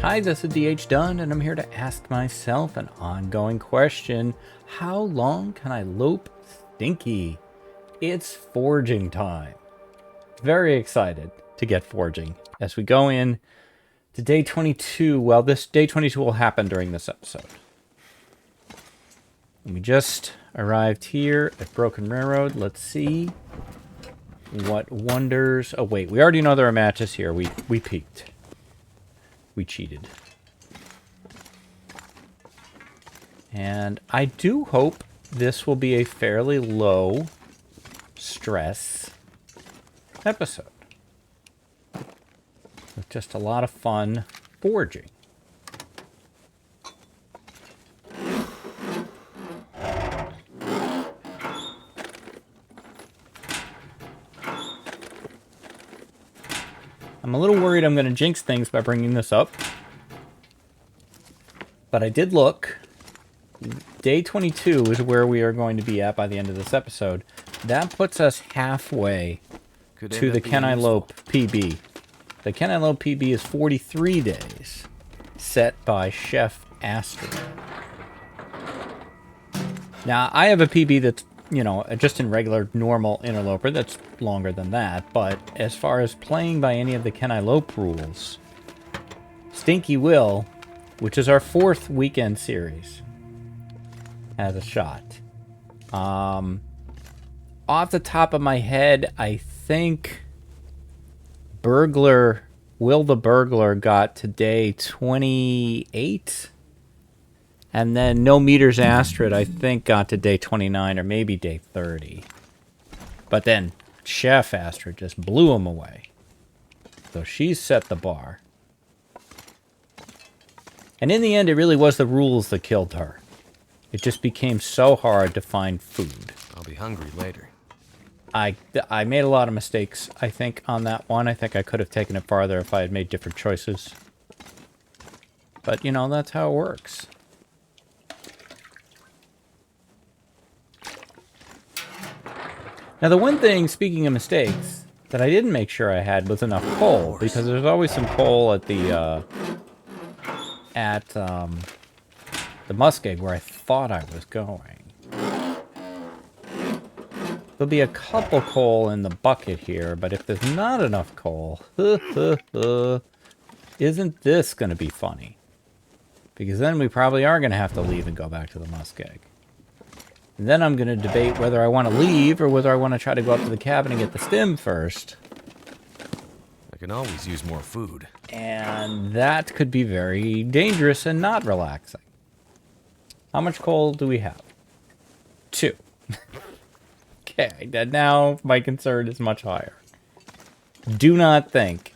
Hi, this is DH Dunn, and I'm here to ask myself an ongoing question. How long can I lope Stinky? It's forging time. Very excited to get forging as we go in to day 22. Well, this day 22 will happen during this episode. And we just arrived here at Broken Railroad. Let's see what wonders. Oh, wait, we already know there are matches here. We peeked. We cheated. And I do hope this will be a fairly low stress episode. With just a lot of fun forging. I'm a little worried I'm going to jinx things by bringing this up. But I did look. Day 22 is where we are going to be at by the end of this episode. That puts us halfway to the Can I Lope PB. The Can I Lope PB is 43 days, set by Chef Astrid. Now, I have a PB that's, you know, just in regular, normal interloper that's longer than that. But as far as playing by any of the Can I Lope rules, Stinky will, which is our 4th weekend series, has a shot. Off the top of my head, I think Will the Burglar got to day 28. And then No Meters Astrid, I think, got to day 29 or maybe day 30. But then Chef Astrid just blew him away. So she set the bar. And in the end, it really was the rules that killed her. It just became so hard to find food. I'll be hungry later. I made a lot of mistakes, I think, on that one. I think I could have taken it farther if I had made different choices. But, you know, that's how it works. Now, the one thing, speaking of mistakes, that I didn't make sure I had was enough coal. Because there's always some coal at the muskeg where I thought I was going. There'll be a couple coal in the bucket here, but if there's not enough coal, isn't this going to be funny? Because then we probably are going to have to leave and go back to the muskeg. And then I'm going to debate whether I want to leave or whether I want to try to go up to the cabin and get the stem first. I can always use more food. And that could be very dangerous and not relaxing. How much coal do we have? 2. Okay, now my concern is much higher. Do not think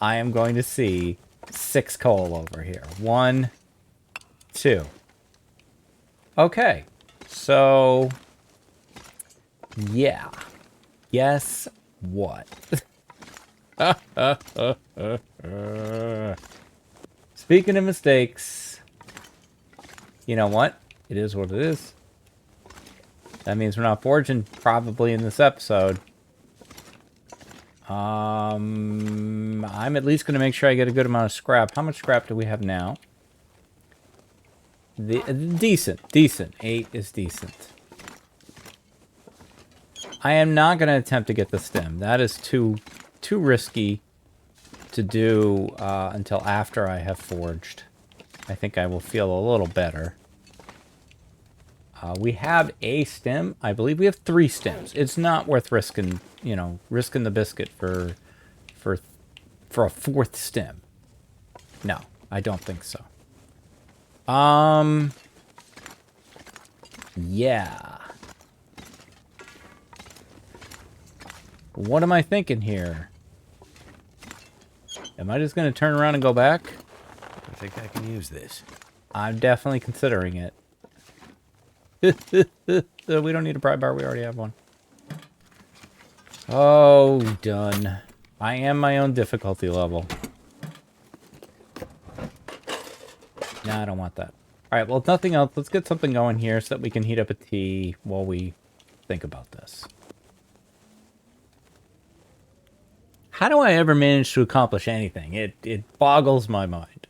I am going to see 6 coal over here. 1, 2. Okay, so yeah. Guess what? Speaking of mistakes, you know what? It is what it is. That means we're not forging probably in this episode. I'm at least going to make sure I get a good amount of scrap. How much scrap do we have now? Decent. 8 is decent. I am not going to attempt to get the stem. That is too risky to do until after I have forged. I think I will feel a little better. We have a stem. I believe we have 3 stems. It's not worth risking, risking the biscuit for a 4th stem. No, I don't think so. Yeah. What am I thinking here? Am I just going to turn around and go back? I think I can use this. I'm definitely considering it. We don't need a pry bar. We already have one. Oh, done. I am my own difficulty level. Nah, I don't want that. Alright, well, if nothing else, let's get something going here so that we can heat up a tea while we think about this. How do I ever manage to accomplish anything? It boggles my mind.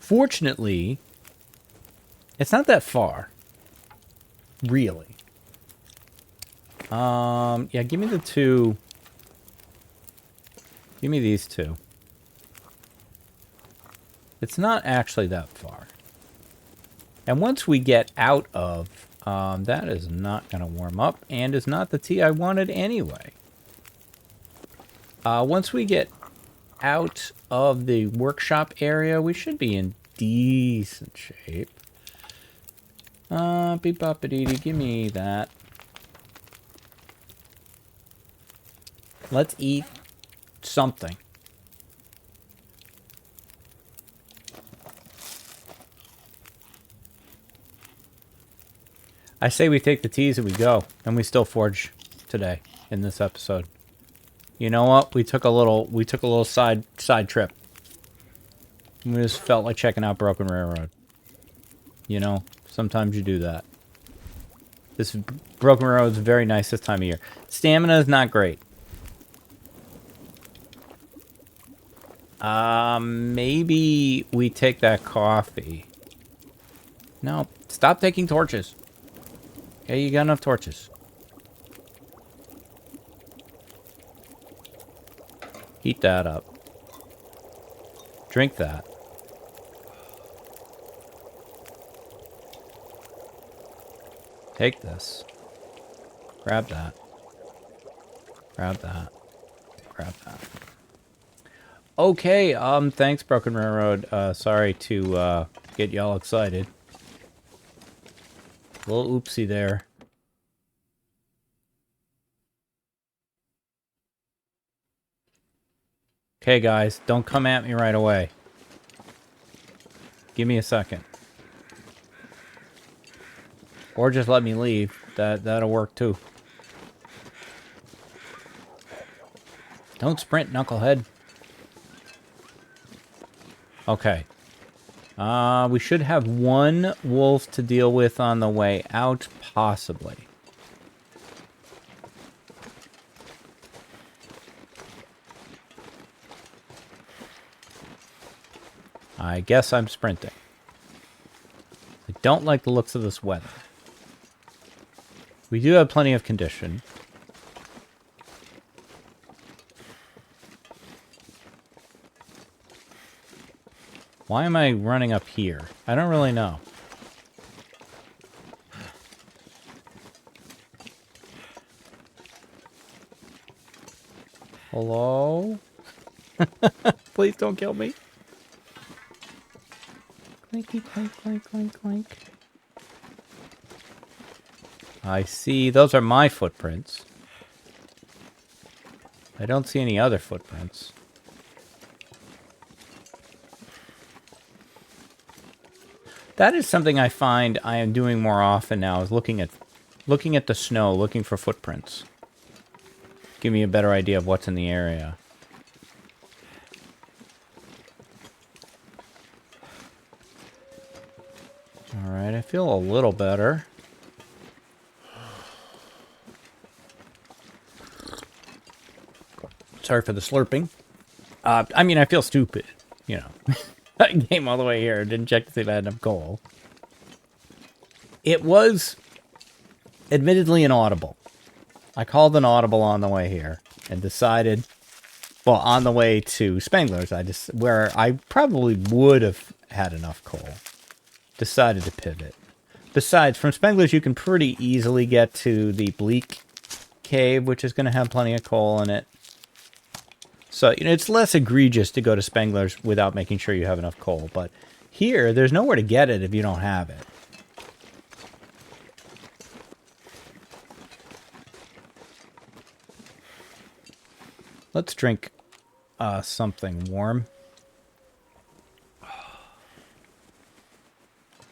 Fortunately, it's not that far. Really. Yeah, give me the two. Give me these two. It's not actually that far. And once we get out of... that is not going to warm up, and is not the tea I wanted anyway. Once we get out of the workshop area, we should be in decent shape. Beep bop a dee dee, give me that. Let's eat something. I say we take the teas and we go, and we still forge today in this episode. You know what? We took a little side trip. We just felt like checking out Broken Railroad. You know, sometimes you do that. This Broken Railroad is very nice this time of year. Stamina is not great. Maybe we take that coffee. No, stop taking torches. Okay, you got enough torches. Heat that up. Drink that. Take this. Grab that. Grab that. Grab that. Okay, thanks, Broken Railroad. Sorry to get y'all excited. Little oopsie there. Okay, guys, don't come at me right away. Give me a second. Or just let me leave. That'll work too. Don't sprint, knucklehead. Okay. We should have one wolf to deal with on the way out, possibly. I guess I'm sprinting. I don't like the looks of this weather. We do have plenty of condition. Why am I running up here? I don't really know. Hello? Please don't kill me. Clanky, clank, clank, clank, clank. I see. Those are my footprints. I don't see any other footprints. That is something I find I am doing more often now, is looking at the snow, looking for footprints. Give me a better idea of what's in the area. Alright, I feel a little better. Sorry for the slurping. I mean, I feel stupid, you know. I came all the way here, didn't check to see if I had enough coal. It was admittedly an audible. I called an audible on the way here and decided, well, on the way to Spangler's, where I probably would have had enough coal, decided to pivot. Besides, from Spangler's, you can pretty easily get to the Bleak Cave, which is going to have plenty of coal in it. So, you know, it's less egregious to go to Spangler's without making sure you have enough coal. But here, there's nowhere to get it if you don't have it. Let's drink something warm.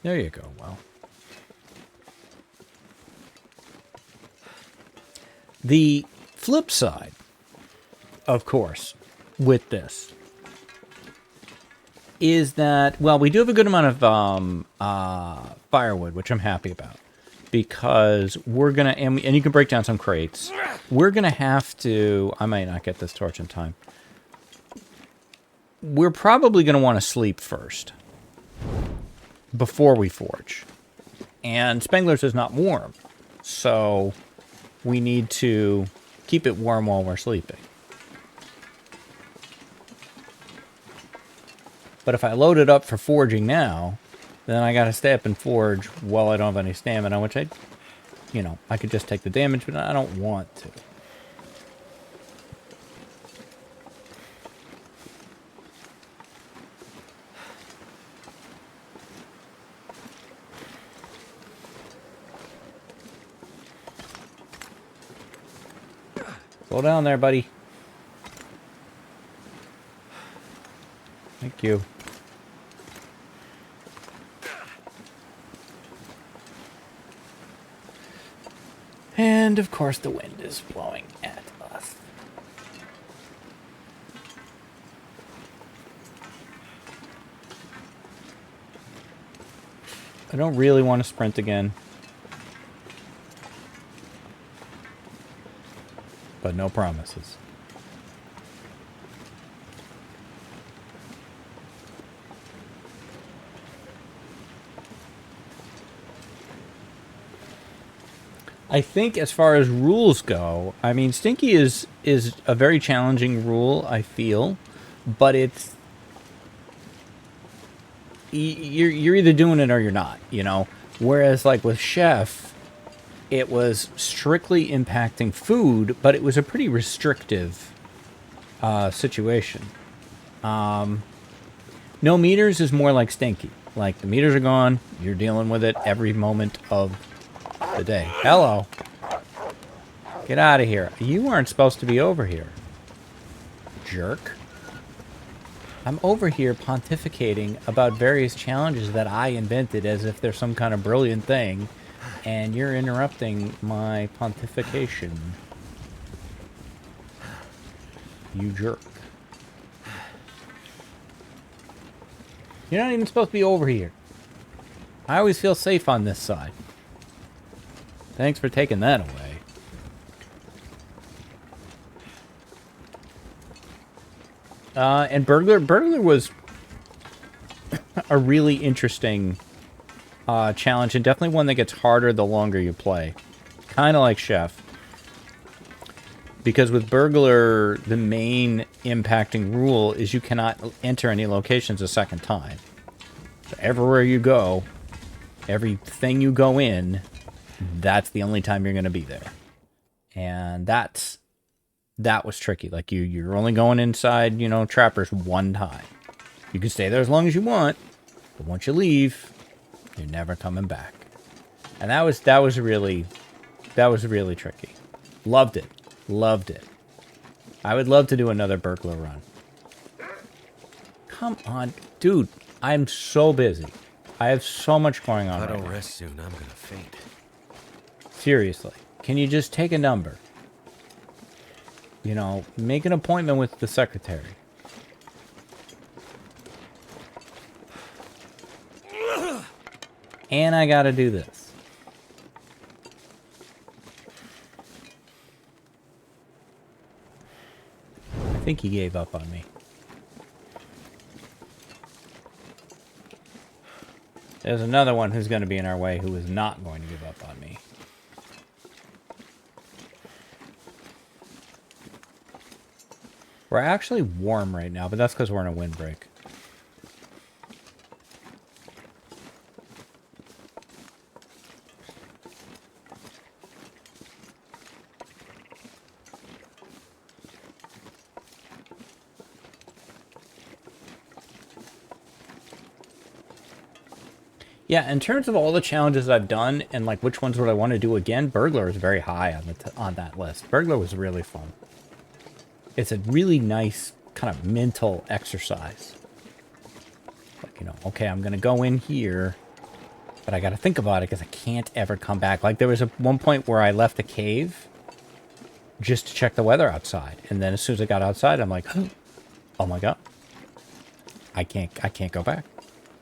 There you go, well. The flip side, of course, with this, is that, well, we do have a good amount of firewood, which I'm happy about. Because we're going to, and you can break down some crates. We're going to have to, I might not get this torch in time. We're probably going to want to sleep first. before we forge. And Spengler's is not warm. So we need to keep it warm while we're sleeping. But if I load it up for forging now, then I gotta stay up and forge while I don't have any stamina, which I could just take the damage, but I don't want to. Slow down there, buddy. Thank you. And, of course, the wind is blowing at us. I don't really want to sprint again. But no promises. I think as far as rules go, I mean, Stinky is a very challenging rule, I feel, but it's you're either doing it or you're not, you know. Whereas like with Chef, it was strictly impacting food, but it was a pretty restrictive situation. No meters is more like Stinky. Like the meters are gone, you're dealing with it every moment of the day. Hello. Get out of here. You aren't supposed to be over here. Jerk. I'm over here pontificating about various challenges that I invented as if they're some kind of brilliant thing, and you're interrupting my pontification. You jerk. You're not even supposed to be over here. I always feel safe on this side. Thanks for taking that away. And Burglar was a really interesting challenge, and definitely one that gets harder the longer you play. Kind of like Chef. Because with Burglar, the main impacting rule is you cannot enter any locations a second time. So everywhere you go, everything you go in, that's the only time you're going to be there. And that was tricky. Like you're only going inside, you know, trappers one time. You can stay there as long as you want, but once you leave, you're never coming back. And that was really tricky. Loved it. Loved it. I would love to do another Burglar run. Come on, dude. I'm so busy. I have so much going on If I right don't now. rest soon, I'm gonna faint. Seriously. Can you just take a number? You know, make an appointment with the secretary. And I gotta do this. I think he gave up on me. There's another one who's going to be in our way who is not going to give up on me. We're actually warm right now, but that's because we're in a windbreak. Yeah, in terms of all the challenges I've done and like which ones would I want to do again, Burglar is very high on on that list. Burglar was really fun. It's a really nice kind of mental exercise. Like, you know, okay, I'm going to go in here, but I got to think about it because I can't ever come back. Like there was one point where I left a cave just to check the weather outside. And then as soon as I got outside, I'm like, oh my God, I can't go back.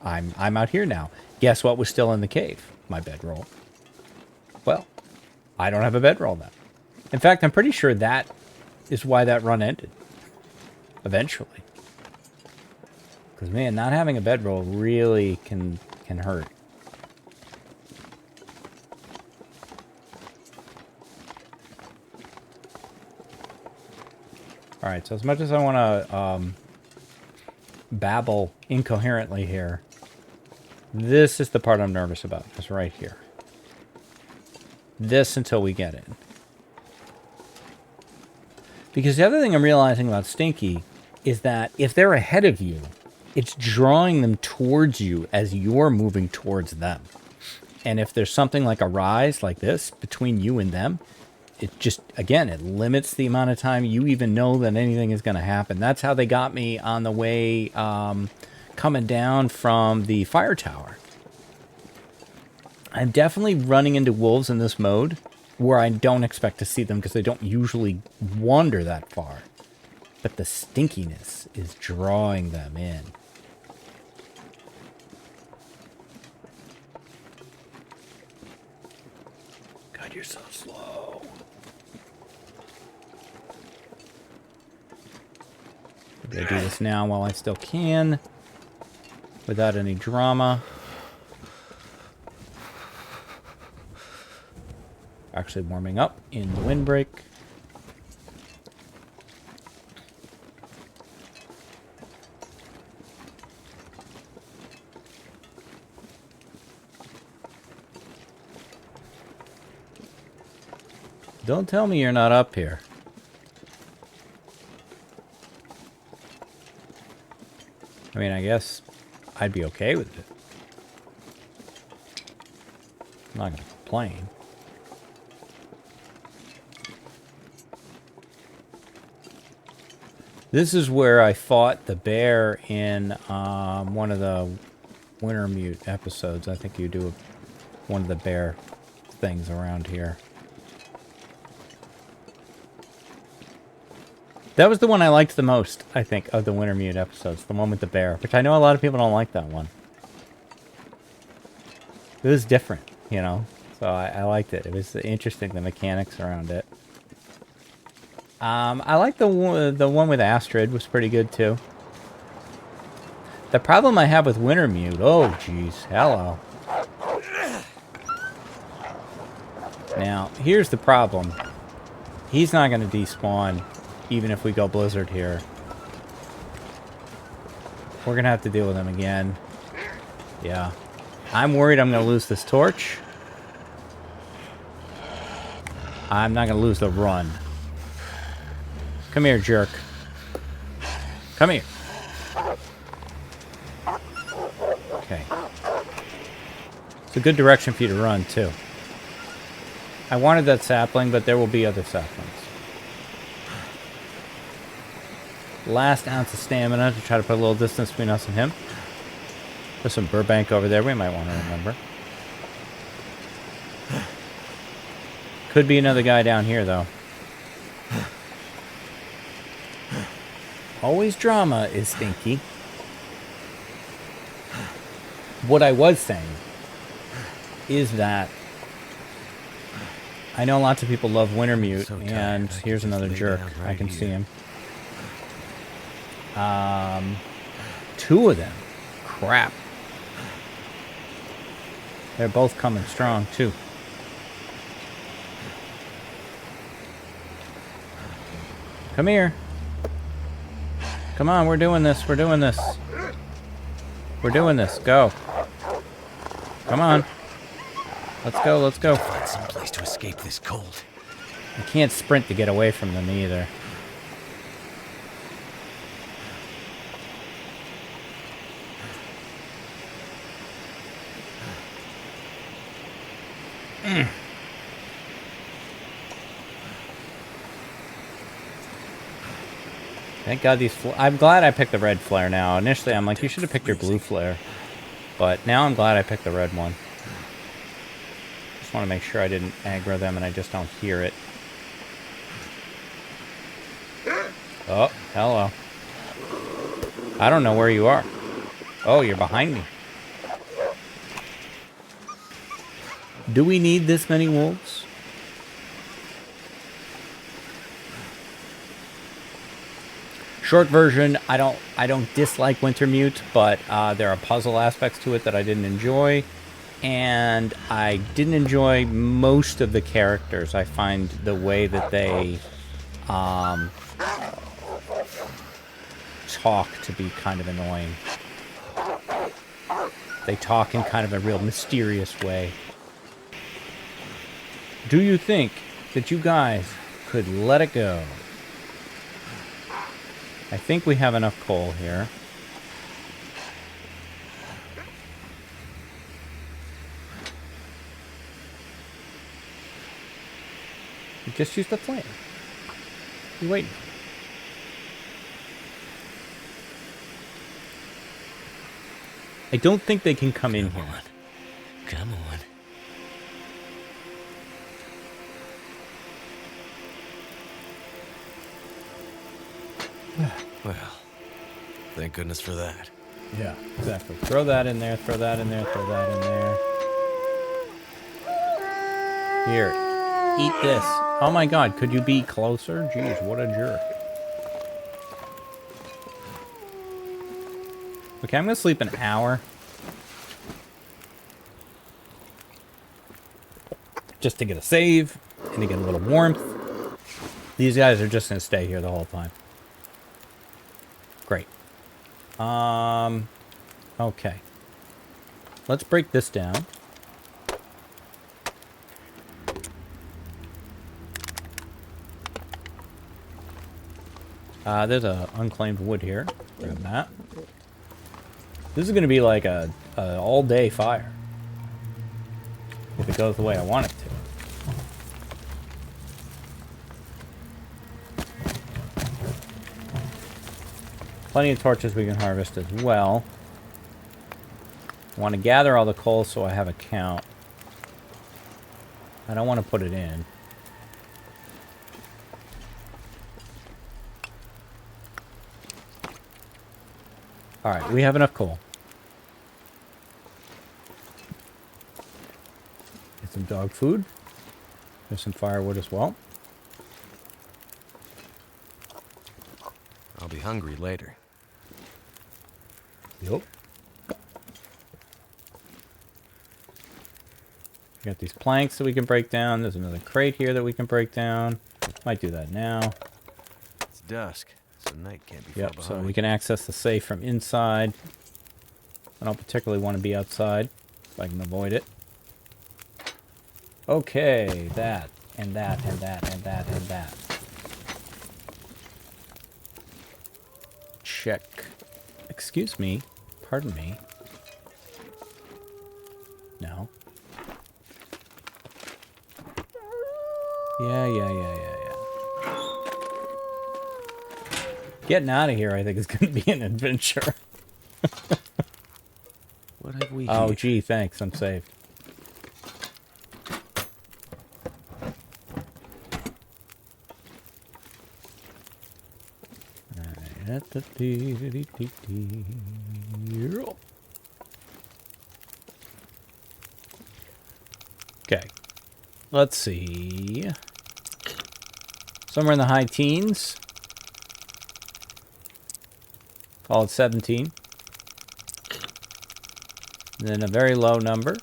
I'm out here now. Guess what was still in the cave? My bedroll. Well, I don't have a bedroll now. In fact, I'm pretty sure that is why that run ended. Eventually. Because, man, not having a bedroll really can can hurt. Alright, so as much as I want to babble incoherently here, this is the part I'm nervous about. It's right here. This until we get in. Because the other thing I'm realizing about Stinky is that if they're ahead of you, it's drawing them towards you as you're moving towards them. And if there's something like a rise like this between you and them, it just, again, it limits the amount of time you even know that anything is going to happen. That's how they got me on the way coming down from the fire tower. I'm definitely running into wolves in this mode where I don't expect to see them because they don't usually wander that far. But the stinkiness is drawing them in. God, you're so slow. Maybe I do this now while I still can, without any drama. Actually warming up in the windbreak. Don't tell me you're not up here. I mean, I guess I'd be okay with it. I'm not going to complain. This is where I fought the bear in one of the Wintermute episodes. I think you do one of the bear things around here. That was the one I liked the most, I think, of the Wintermute episodes. The one with the bear, which I know a lot of people don't like that one. It was different, you know? So I liked it. It was interesting, the mechanics around it. I like the one with Astrid was pretty good too. The problem I have with Wintermute, oh jeez, hello. Now, here's the problem. He's not going to despawn, even if we go Blizzard here. We're going to have to deal with him again. Yeah. I'm worried I'm going to lose this torch. I'm not going to lose the run. Come here, jerk. Come here. Okay. It's a good direction for you to run, too. I wanted that sapling, but there will be other saplings. Last ounce of stamina to try to put a little distance between us and him. There's some Burbank over there we might want to remember. Could be another guy down here, though. Always drama is Stinky. What I was saying is that I know lots of people love Wintermute, so and here's another jerk. Right, I can see him. Two of them. Crap. They're both coming strong, too. Come here. Come on, we're doing this. We're doing this. We're doing this. Go. Come on. Let's go. Let's go. Find some place to escape this cold. I can't sprint to get away from them either. Thank God these... I'm glad I picked the red flare now. Initially, I'm like, you should have picked your blue flare. But now I'm glad I picked the red one. Just want to make sure I didn't aggro them and I just don't hear it. Oh, hello. I don't know where you are. Oh, you're behind me. Do we need this many wolves? Short version, I don't dislike Wintermute, but there are puzzle aspects to it that I didn't enjoy, and I didn't enjoy most of the characters. I find the way that they talk to be kind of annoying. They talk in kind of a real mysterious way. Do you think that you guys could let it go? I think we have enough coal here. You just use the flame. You wait. I don't think they can come in here. Come on. Well, thank goodness for that. Yeah, exactly. Throw that in there, throw that in there, throw that in there. Here, eat this. Oh my god, could you be closer? Jeez, what a jerk. Okay, I'm gonna sleep an hour. Just to get a save, and to get a little warmth. These guys are just gonna stay here the whole time. Great. Okay. Let's break this down. There's a unclaimed wood here. Grab that. This is going to be like a all-day fire. If it goes the way I want it to. Plenty of torches we can harvest as well. I want to gather all the coal so I have a count. I don't want to put it in. Alright, we have enough coal. Get some dog food. There's some firewood as well. I'll be hungry later. Yep. We got these planks that we can break down. There's another crate here that we can break down. Might do that now. It's dusk, so night can't be far Yep, behind. so we can access the safe from inside. I don't particularly want to be outside, if I can avoid it. Okay, that, and that, and that, and that, and that. Check. Excuse me. Pardon me. No. Yeah. Getting out of here, I think, is going to be an adventure. What have we Oh, here? gee, thanks. I'm saved. Okay. Let's see. Somewhere in the high teens. Call it 17. And then a very low number.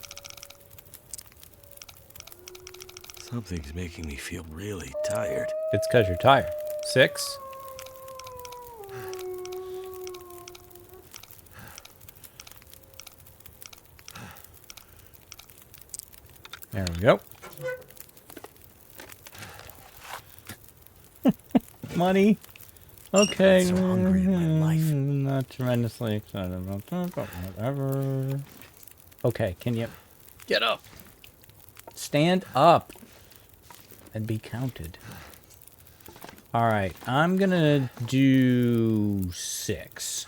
Something's making me feel really tired. It's because you're tired. 6. There we go. Money. Okay. I'm so hungry in my life. Not tremendously excited about that, but whatever. Okay, can you get up? Stand up and be counted. All right, I'm gonna do 6.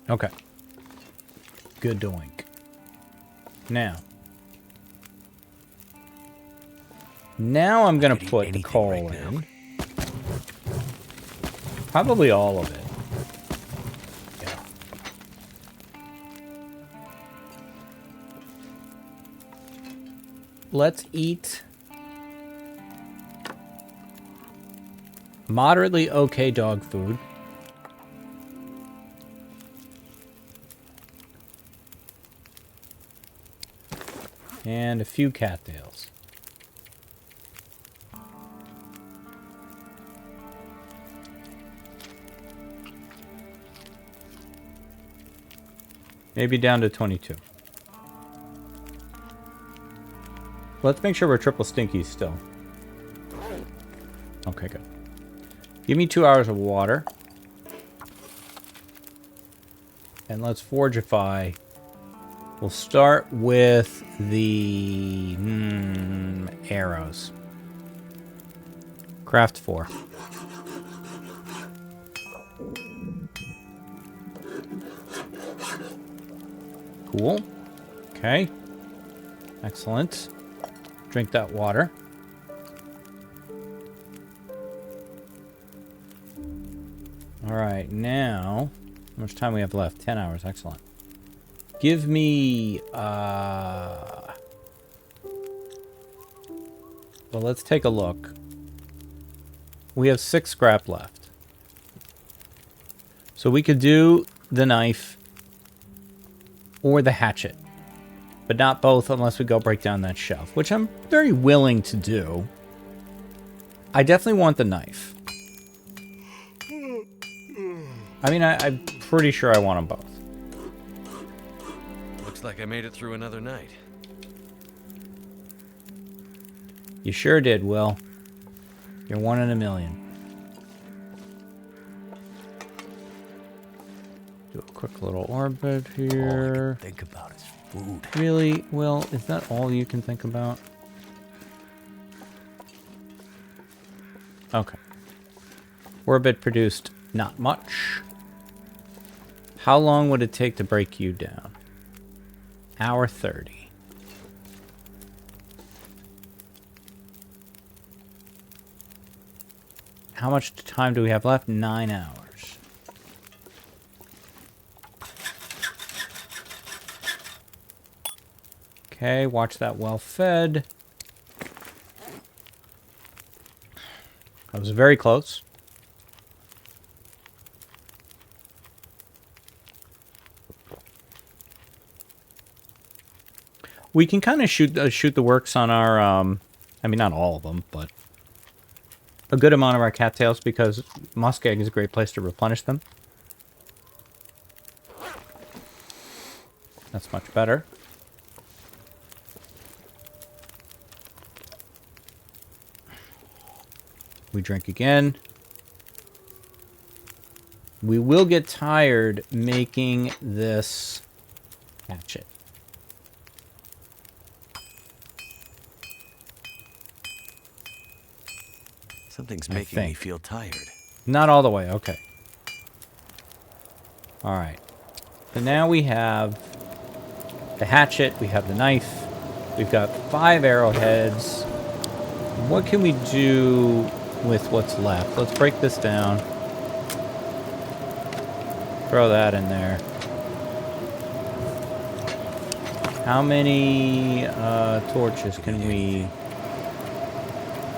Okay. Good doink. Now. Now I'm going Could to eat put the anything coal right now. in. Probably all of it. Yeah. Let's eat moderately okay dog food. And a few cattails. Maybe down to 22. Let's make sure we're triple stinky still. Okay, good. Give me 2 hours of water. And let's forgify. We'll start with the arrows. Craft 4. Cool. Okay. Excellent. Drink that water. Alright, now... How much time we have left? 10 hours. Excellent. Give me... Well, let's take a look. We have 6 scrap left. So we could do the knife or the hatchet. But not both unless we go break down that shelf, which I'm very willing to do. I definitely want the knife. I mean, I'm pretty sure I want them both. Looks like I made it through another night. You sure did, Will. You're 1 in a million. Do a quick little orbit here. All I can think about is food. Really, Will? Is that all you can think about? Okay. Orbit produced not much. How long would it take to break you down? Hour 30. How much time do we have left? 9 hours. Okay, watch that well fed. That was very close. We can kind of shoot the works on our, I mean, not all of them, but a good amount of our cattails because muskeg is a great place to replenish them. That's much better. We drink again. We will get tired making this hatchet. Something's making me feel tired. Not all the way, okay. Alright. So now we have the hatchet, we have the knife, we've got 5 arrowheads. What can we do with what's left? Let's break this down. Throw that in there. How many torches can we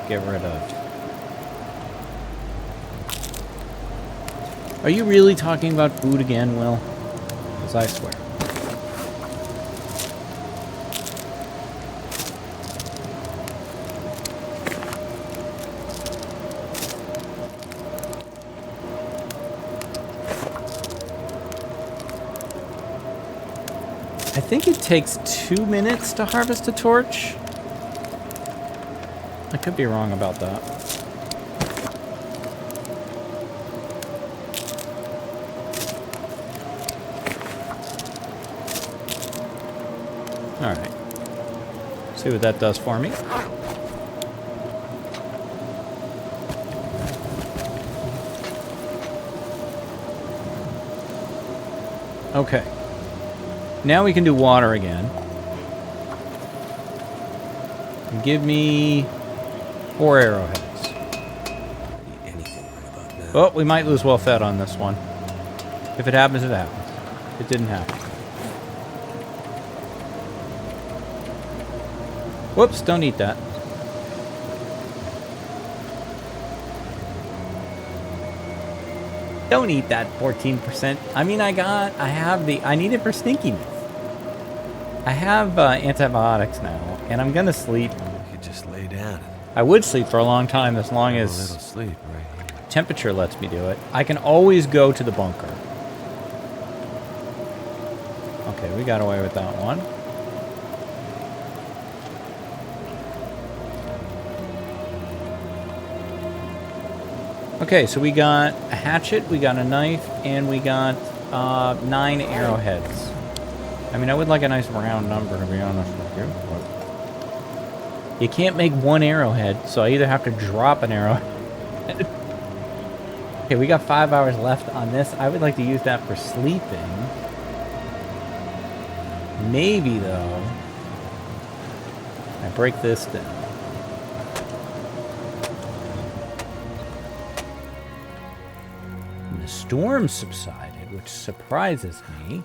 get rid of? Are you really talking about food again, Will? Because I swear. I think it takes 2 minutes to harvest a torch. I could be wrong about that. Alright. See what that does for me. Okay. Now we can do water again. Give me 4 arrowheads. I need anything right about now. Oh, we might lose well fed on this one. If it happens, it happens. It didn't happen. Whoops, don't eat that. Don't eat that 14%. I mean, I need it for stinkiness. I have antibiotics now, and I'm gonna sleep. You could just lay down. I would sleep for a long time as long A as little sleep right here. temperature lets me do it. I can always go to the bunker. Okay, we got away with that one. Okay, so we got a hatchet, we got a knife, and we got 9 arrowheads. I mean, I would like a nice round number, to be honest with you. But you can't make 1 arrowhead, so I either have to drop an arrowhead. Okay, we got 5 hours left on this. I would like to use that for sleeping. Maybe, though, I break this down. And the storm subsided, which surprises me.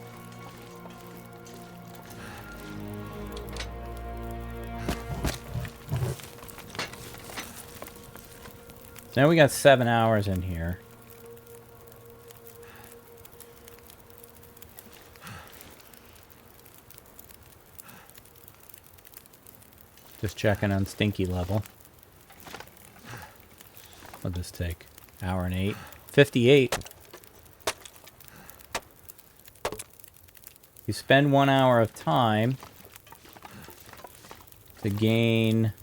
Now we got 7 hours in here. Just checking on Stinky level. What'd this take? Hour and 8. 58. You spend 1 hour of time to gain...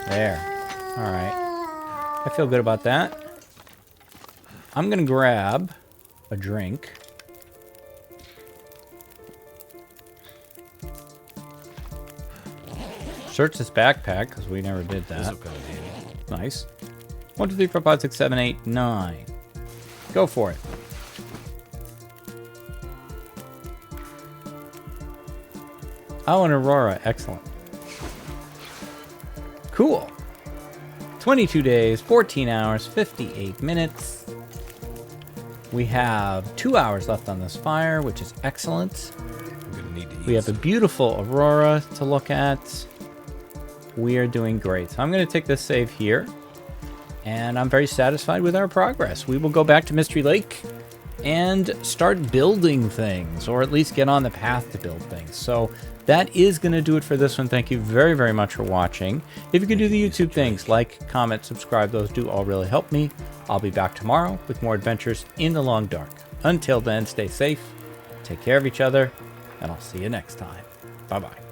There. Alright. I feel good about that. I'm gonna grab a drink. Search this backpack, because we never did that. This'll come in handy. Nice. 1, 2, 3, 4, 5, 6, 7, 8, 9. Go for it. Oh, an Aurora. Excellent. Cool. 22 days, 14 hours, 58 minutes. We have 2 hours left on this fire, which is excellent. I'm gonna need to eat. We have a beautiful Aurora to look at. We are doing great. So I'm going to take this save here. And I'm very satisfied with our progress. We will go back to Mystery Lake and start building things, or at least get on the path to build things. So that is going to do it for this one. Thank you very, very much for watching. If you could do the YouTube things, like, comment, subscribe, those do all really help me. I'll be back tomorrow with more adventures in the long dark. Until then, stay safe, take care of each other, and I'll see you next time. Bye-bye.